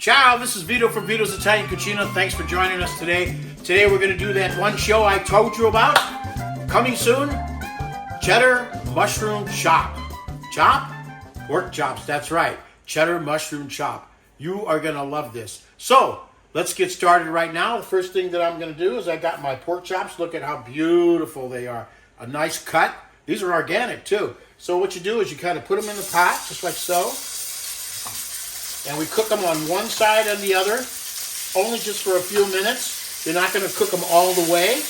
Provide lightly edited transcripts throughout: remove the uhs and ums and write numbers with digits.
Ciao, this is Vito from Vito's Italian Cucina. Thanks for joining us today. Today we're going to do that one show I told you about. Coming soon, cheddar mushroom chop. Chop? Pork chops, that's right. Cheddar mushroom chop. You are going to love this. So, let's get started right now. The first thing that I'm going to do is I got my pork chops. Look at how beautiful they are. A nice cut. These are organic too. So what you do is you kind of put them in the pot, just like so. And we cook them on one side and the other, only just for a few minutes. You're not going to cook them all the way.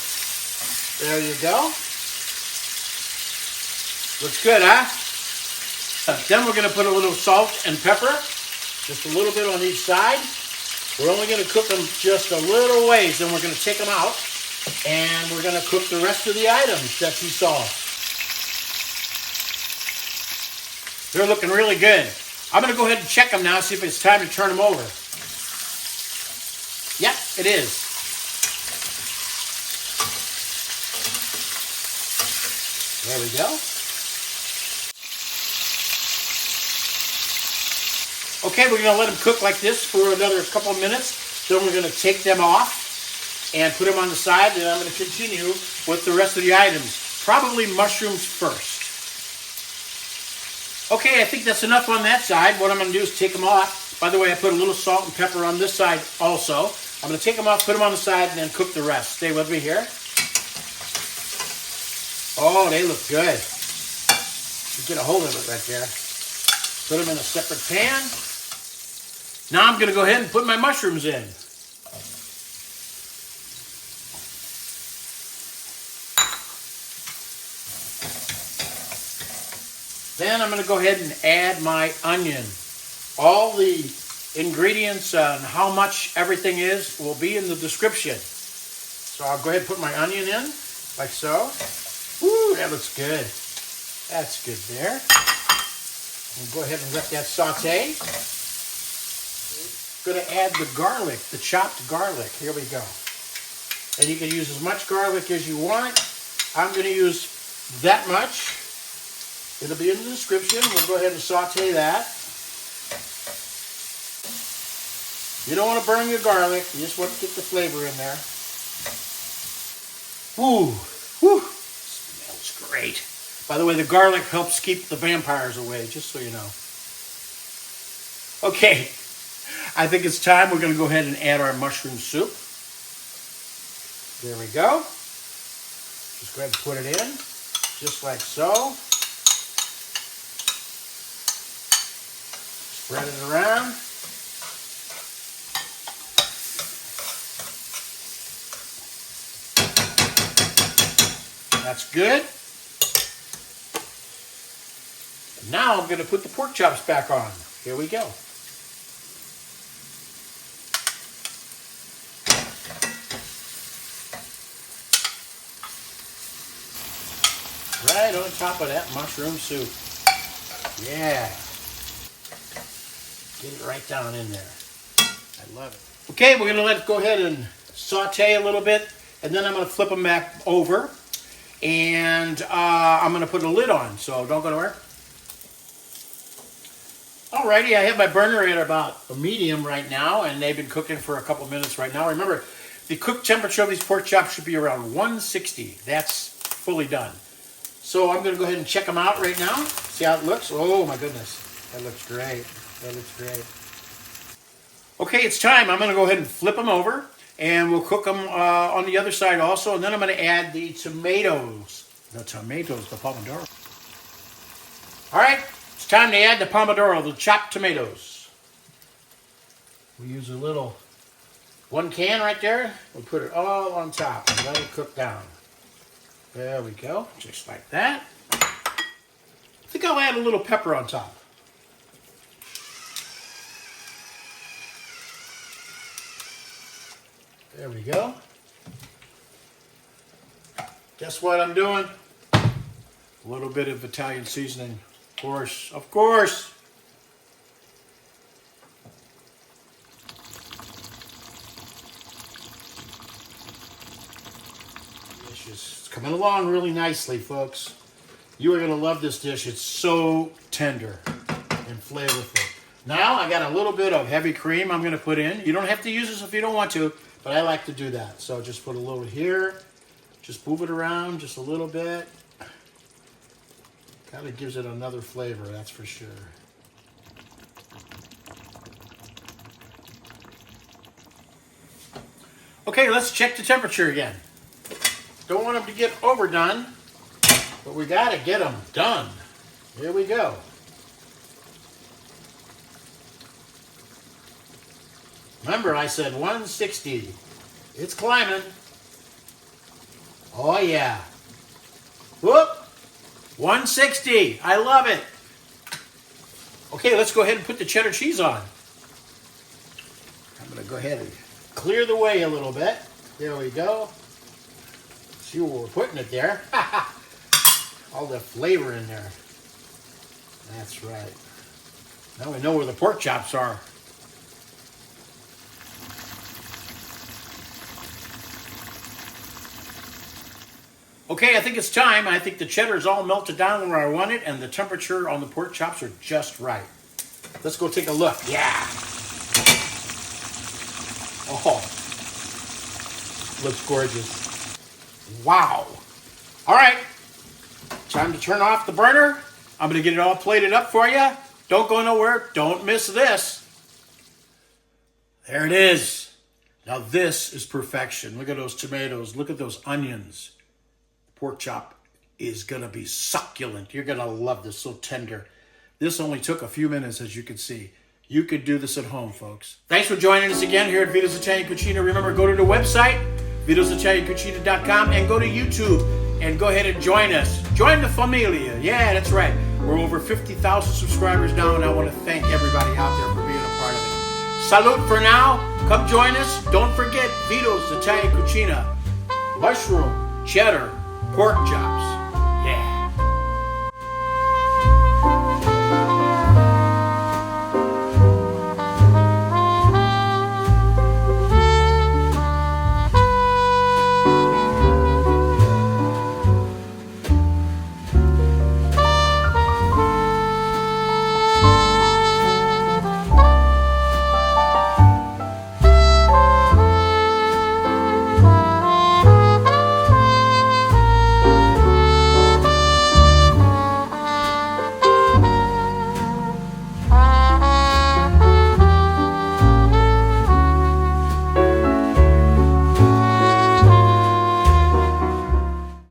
There you go. Looks good, huh? Then we're going to put a little salt and pepper, just a little bit on each side. We're only going to cook them just a little ways, then we're going to take them out, and we're going to cook the rest of the items that you saw. They're looking really good. I'm going to go ahead and check them now, see if it's time to turn them over. Yep, it is. There we go. Okay, we're going to let them cook like this for another couple of minutes. Then we're going to take them off and put them on the side, and I'm going to continue with the rest of the items. Probably mushrooms first. Okay, I think that's enough on that side. What I'm going to do is take them off. By the way, I put a little salt and pepper on this side also. I'm going to take them off, put them on the side, and then cook the rest. Stay with me here. Oh, they look good. You get a hold of it right there. Put them in a separate pan. Now I'm going to go ahead and put my mushrooms in. Then I'm going to go ahead and add my onion. All the ingredients and how much everything is will be in the description. So I'll go ahead and put my onion in, like so. Woo, that looks good. That's good there. We'll go ahead and let that saute. I'm going to add the garlic, the chopped garlic. Here we go. And you can use as much garlic as you want. I'm going to use that much. It'll be in the description. We'll go ahead and saute that. You don't want to burn your garlic. You just want to get the flavor in there. Ooh, whew, smells great. By the way, the garlic helps keep the vampires away, just so you know. Okay, I think it's time. We're going to go ahead and add our mushroom soup. There we go. Just go ahead and put it in, just like so. Spread it around. That's good. Now I'm going to put the pork chops back on. Here we go. Right on top of that mushroom soup. Yeah. Get it right down in there. I love it. Okay, we're going to let it go ahead and saute a little bit, and then I'm going to flip them back over, and I'm going to put a lid on, so don't go nowhere. Alrighty, I have my burner at about a medium right now, and they've been cooking for a couple minutes right now. Remember, the cook temperature of these pork chops should be around 160. That's fully done. So I'm going to go ahead and check them out right now. See how it looks? Oh my goodness, that looks great. That looks great. Okay, it's time. I'm going to go ahead and flip them over, and we'll cook them on the other side also, and then I'm going to add the tomatoes. The pomodoro. All right, it's time to add the pomodoro, the chopped tomatoes. We use a little 1 can right there. We'll put it all on top and let it cook down. There we go, just like that. I think I'll add a little pepper on top. There we go. Guess what I'm doing? A little bit of Italian seasoning. Of course, of course. It's coming along really nicely, folks. You are going to love this dish. It's so tender and flavorful. Now I got a little bit of heavy cream I'm going to put in. You don't have to use this if you don't want to, but I like to do that. So just put a little here. Just move it around just a little bit. Kind of gives it another flavor, that's for sure. Okay, let's check the temperature again. Don't want them to get overdone, but we got to get them done. Here we go. Remember, I said 160. It's climbing. Oh, yeah. Whoop! 160. I love it. Okay, let's go ahead and put the cheddar cheese on. I'm going to go ahead and clear the way a little bit. There we go. See where we're putting it there. All the flavor in there. That's right. Now we know where the pork chops are. Okay, I think it's time. I think the cheddar is all melted down where I want it, and the temperature on the pork chops are just right. Let's go take a look. Yeah. Oh, looks gorgeous. Wow. All right, time to turn off the burner. I'm going to get it all plated up for you. Don't go nowhere. Don't miss this. There it is. Now this is perfection. Look at those tomatoes. Look at those onions. Pork chop is going to be succulent. You're going to love this, so tender. This only took a few minutes, as you can see. You could do this at home, folks. Thanks for joining us again here at Vito's Italian Cucina. Remember, go to the website, vitositaliancucina.com, and go to YouTube and go ahead and join us. Join the familia. Yeah, that's right. We're over 50,000 subscribers now, and I want to thank everybody out there for being a part of it. Salute for now. Come join us. Don't forget Vito's Italian Cucina. Mushroom, cheddar, pork chop.